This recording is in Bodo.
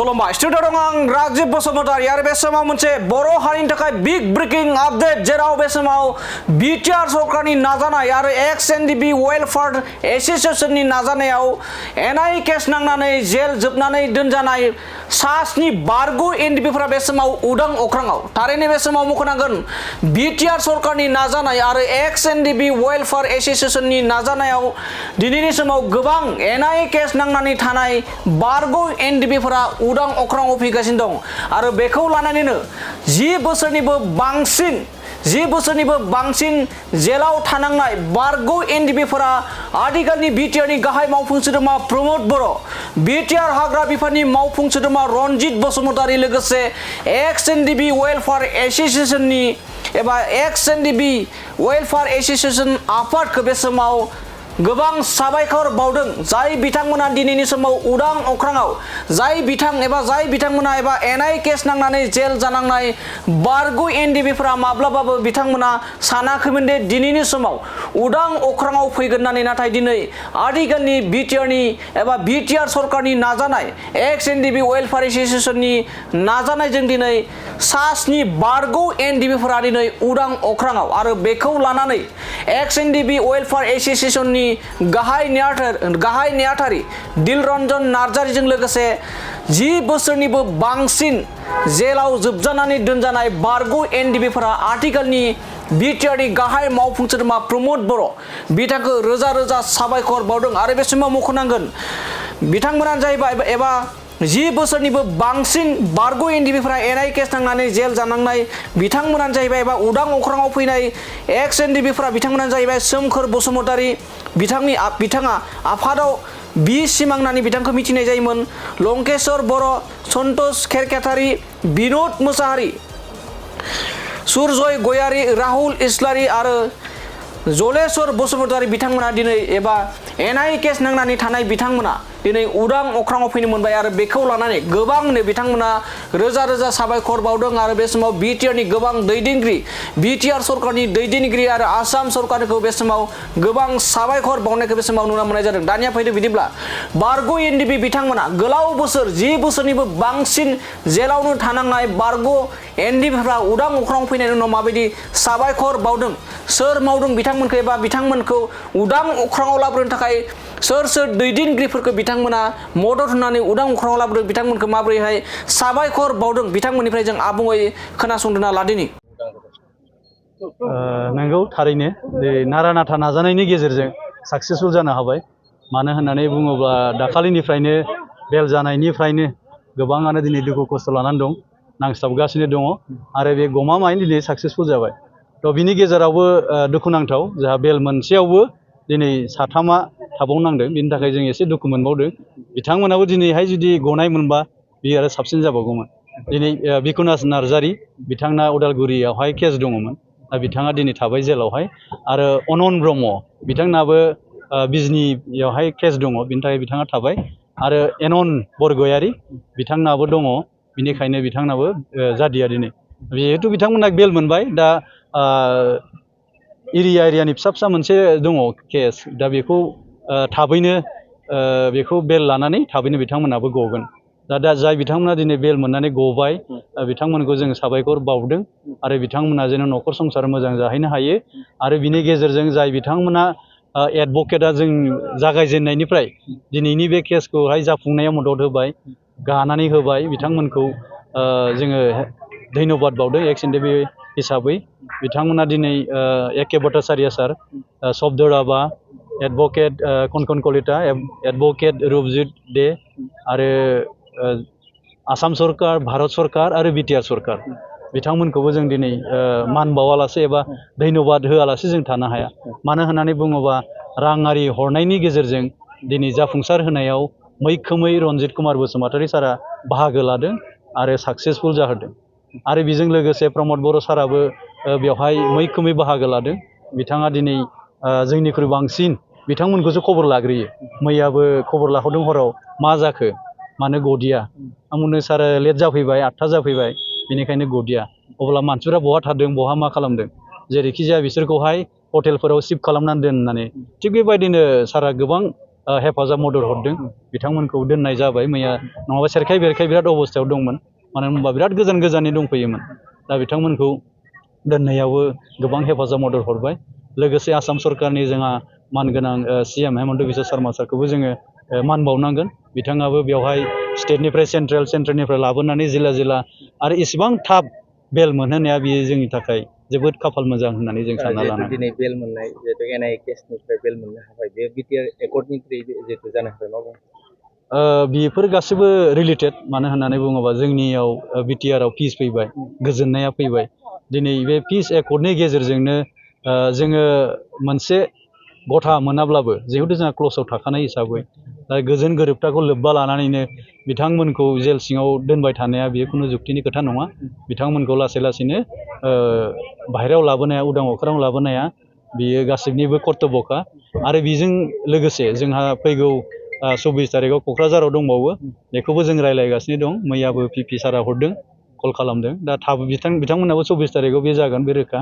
खुलुमबाय स्टुडिअ दं आं राजिब बसुमतारी आरो बे समाव मोनसे बर' हारिनि थाखाय बिग ब्रेकिं आपडेट जेराव बे समाव बिटिआर सरकारनि नाजानाय आरो एक्स एनडिबि वेलफेयार एसोसिएशननि नाजानायाव एनआइ केस नांनानै जेल जोबनानै दोनजानाय सास्नि बारगु एनडिबिफोरा बे समाव उदां अख्राङाव थारैनो बे समाव मख'नांगोन बिटिआर सरकारनि नाजानाय आरो एक्स एनडिबि वेलफेयार एसोसिएशननि नाजानायाव दिनैनि समाव गोबां एनआइ केस नांनानै थानाय बारगु एनडिबिफोरा उदां अख्राङाव फैगासिनो दं आरो बेखौ लानानैनो 10 बोसोरनिबो बांसिन जेलाव थानांनाय बारगु एनडिबिफोरा आथिखालनि बिटिआरनि गाहाय मावफुं सोद्रोमा प्रमद बर' बिटिआर हाग्रा बिफाननि मावफुं सोद्रोमा रनजित बसुमतारी लोगोसे एक्स एनडिबि वेलफेयार एसोसिएशननि एबा एक्स एनडिबि वेलफेयार एसोसिएशन आफादखौ बे समाव गोबां साबायखर बावदों जाय बिथांमोना दिनैनि समाव उदां अख्राङाव जाय बिथांमोना एबा एनआइ केस नांनानै जेल जानांनाय बारगु एनडिबिफोरा माब्लाबाबो बिथांमोना सानाखैमोन दि दिनैनि समाव उदां अख्राङाव फैगोन होननानै नाथाय दिनै आथिखालनि बिटिआरनि एबा बिटिआर सरकारनि नाजानाय एक्स एनडिबि वेलफेयार एसोसिएशननि नाजानायजों दिनै सास्नि बारगु एनडिबिफोरा दिनै उदां अख्राङाव आरो बेखौ लानानै एक्स एनडिबि वेलफेयार एसोसिएशननि गाहाय नेहाथारि दिलरन्जन नार्जारिजों लोगोसे 10 बोसोरनिबो बांसिन जेलाव जोबजानानै दोनजानाय बारगु एनडिबिफोरा आथिखालनि बिटिआरनि गाहाय मावफुं सोद्रोमा प्रमद बर' बिथांखौ रोजा रोजा साबायखर बावदों आरो बे समाव मख'नांगोन बिथांमोनानो जाहैबाय एबा 10 बोसोरनिबो बांसिन बारगु एनडिबिफोरा एनआइ केस नांनानै जेल जानांनाय बिथांमोनानो जाहैबाय एबा उदां अख्राङाव फैनाय एक्स एनडिबिफोरा बिथांमोनानो जाहैबाय सोमखोर बसुमतारी बिथाङा आफादाव बि सिमां होननानै बिथांखौ मिथिनाय जायोमोन लंकेश्वर बर' सन्तोष खेरखेतारि बिनोद मोसाहारि सुरजय गयारि राहुल इस्लारि आरो जलेश्वर बसुमतारी बिथांमोना दिनै एबा एनआइ केस नांनानै थानाय बिथांमोना दिनै उदां अख्राङाव फैनो मोनबाय आरो बेखौ लानानै गोबांनो बिथांमोना रोजा रोजा साबायखर बावदों आरो बे समाव बिटिआरनि गोबां दैदेनगिरि बिटिआर सरकारनि दैदेनगिरि आरो आसाम सरकारखौ बे समाव गोबां साबायखर बावनायखौ बे समाव नुनो मोननाय जादों। दानिया फैदो बिदिब्ला बारगु एनडिबि बिथांमोना गोलाव बोसोर 10 बोसोरनिबो बांसिन जेलावनो थानांनाय बारगु एनडिबिफोरा उदां अख्राङाव फैनायनि उनाव माबायदि साबायखर बावदों सोर मावदों बिथांमोनखौ एबा बिथांमोनखौ उदां अख्राङाव लाबोनो थाखाय सोर दैदेनगिरिफोरखौ बिथांमोना मदद होनानै उदां अख्राङाव लाबोदों बिथांमोनखौ माबोरैहाय साबायखर बावदों बिथांमोननिफ्राय जों आबुङै खोनासंदोंना लादिनि। नंगौ थारैनो नारा नाथा नाजानायनि गेजेरजों साक्सेसफुल जानो हाबाय मानो होननानै बुङोब्ला दाखालिनिफ्रायनो बेल जानायनिफ्रायनो गोबाङानो दिनै दुखु खस्थ' लानानै दं नांस्लाबगासिनो दङ आरो बे गमामायैनो दिनै साक्सेसफुल जाबाय। थ' बिनि गेजेरावबो दुखुनांथाव जोंहा बेल मोनसेयावबो दिनै साथामा थाबावनांदों बिनि थाखाय जों एसे दुखु मोनबावदों बिथांमोनाबो दिनैहाय जुदि गनाय मोनबा बियो आरो साबसिन जाबावगौमोन। दिनै बिकुनास नार्जारि बिथांना उदालगुरियावहाय केस दङमोन दा बिथाङा दिनै थाबाय जेलावहाय आरो अनन ब्रह्म बिथांनाबो बिजनियावहाय केस दङ बिनि थाखाय बिथाङा थाबाय आरो एनन बरगयारि बिथांनाबो दङ बिनिखायनो बिथांनाबो जादिया दिनै जिहेथु बिथांमोना बेल मोनबाय दा एरियानि फिसा मोनसे दङ केस दा बेखौ थाबैनो बेखौ बेल लानानै थाबैनो बिथांमोनाबो गगोन दा जाय बिथांमोना दिनै बेल मोननानै गबाय बिथांमोनखौ जों साबायखर बावदों आरो बिथांमोना जेन न'खर संसार मोजां जाहैनो हायो आरो बिनि गेजेरजों जाय बिथांमोना एडभकेटआ जों जागायजेननायनिफ्राय दिनैनि बे केसखौहाय जाफुंनायाव मदद होबाय गानानै होबाय बिथांमोनखौ जोङो धन्यबाद बावदों एक्स एनडिबि हिसाबै बिथांमोना दिनै एके भट्टाचार्य सार शब्द राभा एडभकेट कनकन कलिता एडभकेट रुपजित दे आरो आसाम सरकार भारत सरकार आरो बिटिआर सरकार बिथांमोनखौबो जों दिनै मान बावालासे एबा धन्यबाद होआलासे जों थानो हाया मानो होननानै बुङोबा राङारि हरनायनि गेजेरजों दिनै जाफुंसार होनायाव मैखोमै रनजित कुमार बसुमतारी सारा बाहागो लादों आरो साक्सेसफुल जाहोदों आरो बेजों लोगोसे प्रमद बर' साराबो बेवहाय मैखोमै बाहागो लादों बिथाङा दिनै जोंनिख्रुइ बांसिन बिथांमोनखौसो खबर लाग्रोयो मैयाबो खबर लाहरदों हराव मा जाखो मानो गदिया आंनो सार लेट जाफैबाय 8था जाफैबाय बेनिखायनो गदिया अब्ला मानसिफोरा बहा थादों बहा मा खालामदों जेरैखि जाया बिसोरखौहाय हटेलफोराव शिफ्ट खालामनानै दोन होननानै थिग बेबायदिनो सारा गोबां हेफाजाब मदद हरदों बिथांमोनखौ दोननाय जाबाय मैया नङाबा सेरखाय बेरखाय बिराद अबस्थायाव दंमोन मानो होनबा बिराद गोजान गोजाननि दंफैयोमोन दा बिथांमोनखौ दोननायावबो गोबां हेफाजाब मदद हरबाय लोगोसे आसाम सरकारनि जोंहा मानगोनां CM हेमन्त बिश्व शर्मा सारखौबो जोङो मान बावनांगोन बिथाङाबो बेवहाय स्टेटनिफ्राय सेन्ट्रेलनिफ्राय लाबोनानै जिल्ला आरो इसेबां थाब बेल मोनहोनाया बियो जोंनि थाखाय जोबोद खाफाल मोजां होननानै जों सानना लानांगोन दिनै बेल मोननाय जिहेतु NIA केसनिफ्राय बेल मोननो हाबाय बे BTR एकर्डनिफ्राय जिहेतु जानो हाबाय माबा बेफोर गासैबो रिलेटेड मानो होननानै बुङोबा जोंनियाव BTR आव पिस फैबाय गोजोननाया फैबाय दिनै बे पिस एकर्डनि गेजेरजोंनो जोङो मोनसे गथा मोनाब्लाबो जिहेतु जोंहा क्ल'सआव थाखानाय हिसाबै दा गोजोन गोरोबथाखौ लोब्बा लानानैनो बिथांमोनखौ जेल सिङाव दोनबाय थानाया बेयो खुनु जुक्तिनि खोथा नङा बिथांमोनखौ लासै लासैनो बाहेरायाव लाबोनाया उदां अख्राङाव लाबोनाया बियो गासैनिबो कर्तब्यखा आरो बेजों लोगोसे जोंहा फैगौ 24 तारिखआव क'क्राझाराव दंबावो बेखौबो जों रायज्लायगासिनो दं मैयाबो PP सारा हरदों कल खालामदों दा थाब बिथांमोनाबो 24 तारिखआव बे जागोन बे रोखा